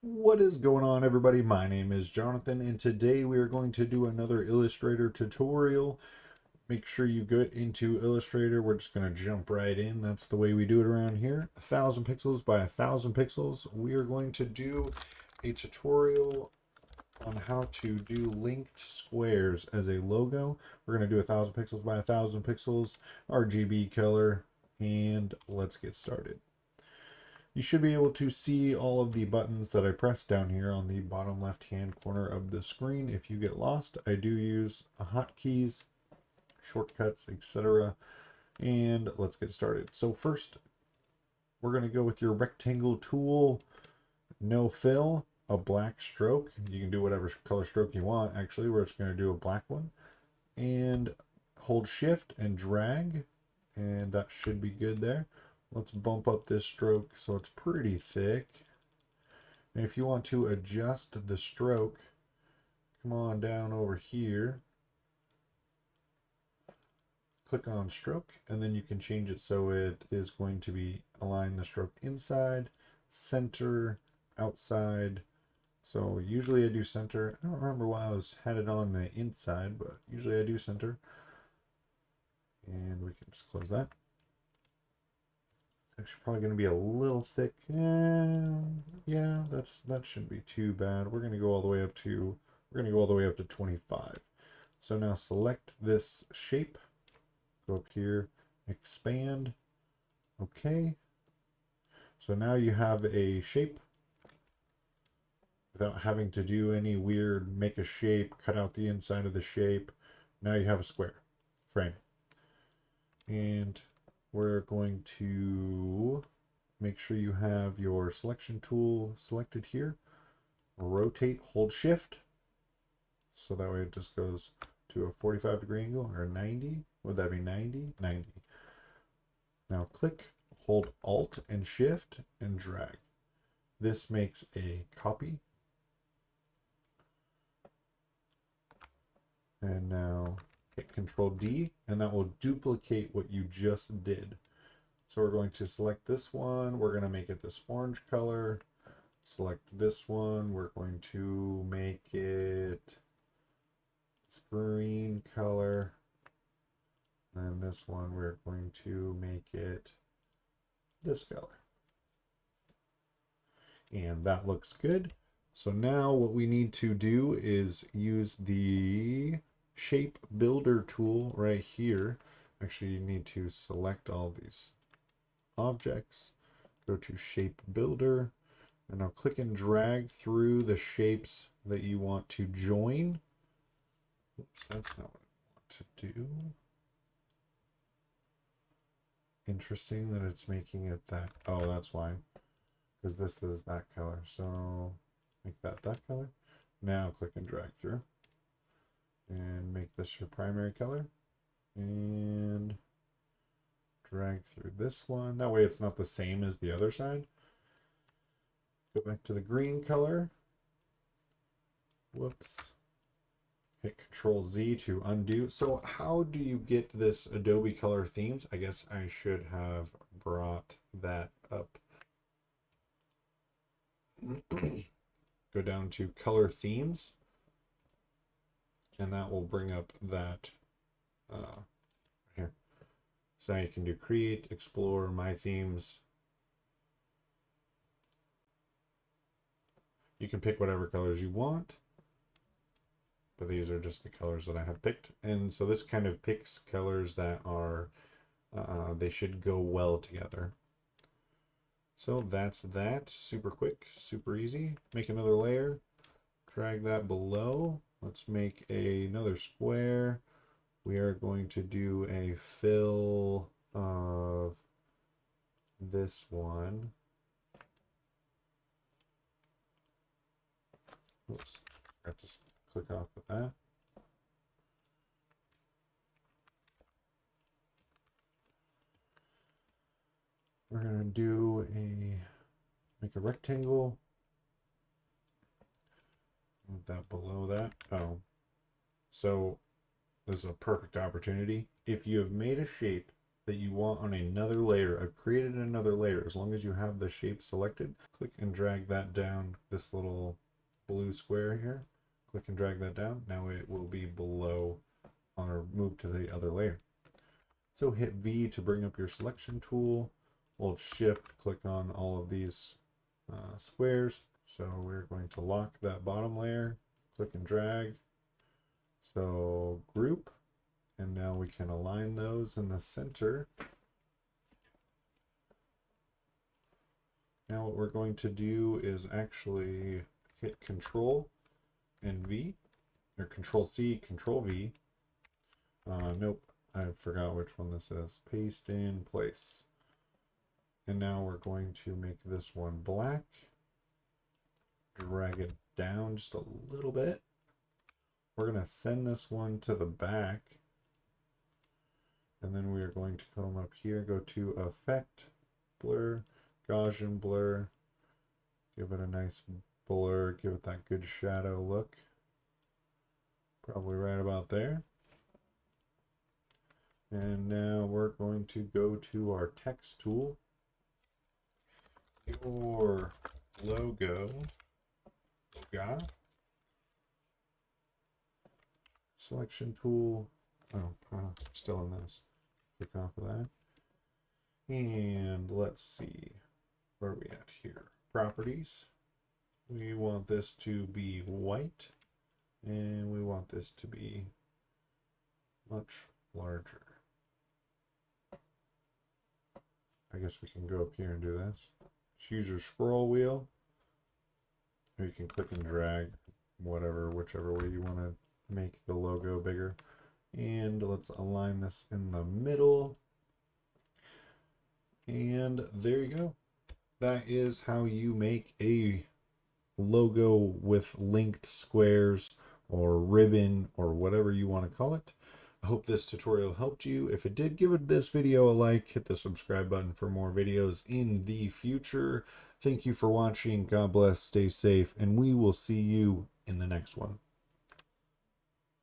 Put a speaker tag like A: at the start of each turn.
A: What is going on, everybody? My name is Jonathan, and today we are going to do another Illustrator tutorial. Make sure you get into Illustrator. We're just going to jump right in. That's the way we do it around here. 1,000 pixels by 1,000 pixels. We are going to do a tutorial on how to do linked squares as a logo. We're going to do 1,000 pixels by 1,000 pixels, RGB color, and let's get started. You should be able to see all of the buttons that I pressed down here on the bottom left hand corner of the screen. If you get lost, I do use hotkeys, shortcuts, etc. And let's get started. So first, we're going to go with your rectangle tool, no fill, a black stroke. You can do whatever color stroke you want, actually. We're just going to do a black one. And hold shift and drag, and that should be good there. Let's bump up this stroke so it's pretty thick. And if you want to adjust the stroke, come on down over here. Click on stroke, and then you can change it so it is going to be align the stroke inside, center, outside. So usually I do center. I don't remember why I had it on the inside, but usually I do center. And we can just close that. Actually probably going to be a little thick. Yeah, that shouldn't be too bad. We're going to go all the way up to 25. So now select this shape, go up here, expand. Okay. So now you have a shape without having to do any weird make a shape, cut out the inside of the shape. Now you have a square frame. And we're going to make sure you have your selection tool selected here. Rotate, hold shift. So that way it just goes to a 45-degree angle, or 90. Would that be 90? 90. Now click, hold Alt and Shift, and drag. This makes a copy. And now hit Control D, and that will duplicate what you just did. So we're going to select this one. We're going to make it this orange color. Select this one. We're going to make it this green color. And this one, we're going to make it this color. And that looks good. So now what we need to do is use the shape builder tool right here. Actually, you need to select all these objects, go to shape builder, and now click and drag through the shapes that you want to join. Oops, that's not what I want to do. Interesting that it's making it that. Oh, that's why, because this is that color. So make that color. Now click and drag through and make this your primary color, and drag through this one. That way it's not the same as the other side. Go back to the green color. Whoops. Hit Control Z to undo. So how do you get this Adobe Color Themes? I guess I should have brought that up. Go down to Color Themes, and that will bring up that here. So now you can do Create, Explore, My Themes. You can pick whatever colors you want, but these are just the colors that I have picked. And so this kind of picks colors that are, they should go well together. So that's that. Super quick, super easy. Make another layer, drag that below. Let's make another square. We are going to do a fill of this one. Oops, I have to click off with that. We're going to make a rectangle. Move that below that. Oh, so this is a perfect opportunity. If you have made a shape that you want on another layer. I've created another layer. As long as you have the shape selected, click and drag that down, this little blue square here. Click and drag that down. Now it will be below or move to the other layer. So hit V to bring up your selection tool. Hold Shift, click on all of these squares. So we're going to lock that bottom layer, click and drag. So group, and now we can align those in the center. Now what we're going to do is actually hit Control and V, or Control C, Control V. Nope, I forgot which one this is. Paste in place. And now we're going to make this one black. Drag it down just a little bit. We're going to send this one to the back. And then we are going to come up here, go to Effect, Blur, Gaussian Blur. Give it a nice blur, give it that good shadow look. Probably right about there. And now we're going to go to our text tool. Your logo. Selection tool. Still in this. Click off of that. And let's see. Where are we at here? Properties. We want this to be white. And we want this to be much larger. I guess we can go up here and do this. Just use your scroll wheel. Or you can click and drag, whichever way you want to make the logo bigger. And let's align this in the middle. And there you go. That is how you make a logo with linked squares or ribbon or whatever you want to call it. I hope this tutorial helped you. If it did, give this video a like, hit the subscribe button for more videos in the future. Thank you for watching. God bless, stay safe, and we will see you in the next one.